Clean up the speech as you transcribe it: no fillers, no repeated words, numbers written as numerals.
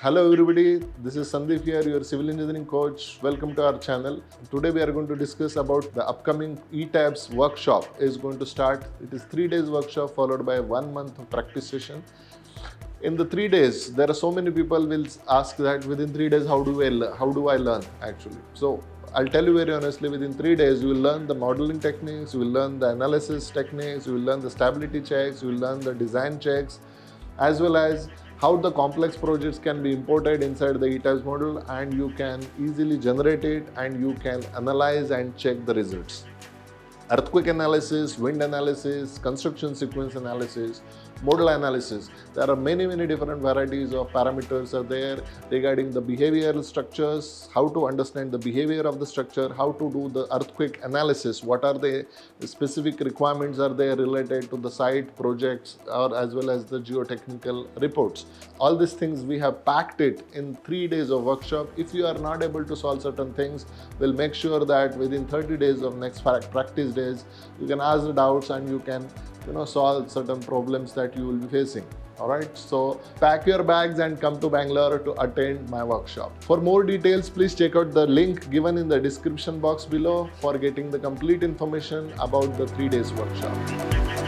Hello everybody, this is Sandeep here, your civil engineering coach. Welcome to our channel. Today we are going to discuss about the upcoming ETABS workshop is going to start. It is 3 days workshop followed by 1 month of practice session. In the 3 days, there are so many people will ask that within 3 days how do I learn actually. So I'll tell you very honestly, within 3 days you will learn the modeling techniques, you will learn the analysis techniques, you will learn the stability checks, you will learn the design checks, as well as how the complex projects can be imported inside the ETABS model, and you can easily generate it and you can analyze and check the results. Earthquake analysis, wind analysis, construction sequence analysis, model analysis. There are many different varieties of parameters are there regarding the behavioral structures, how to understand the behavior of the structure, how to do the earthquake analysis, what are the specific requirements are there related to the site projects or as well as the geotechnical reports. All these things we have packed it in 3 days of workshop. If you are not able to solve certain things, we'll make sure that within 30 days of next practice days, you can ask the doubts and you can solve certain problems that you will be facing. Alright, so pack your bags and come to Bangalore to attend my workshop. For more details, please check out the link given in the description box below for getting the complete information about the 3 days workshop.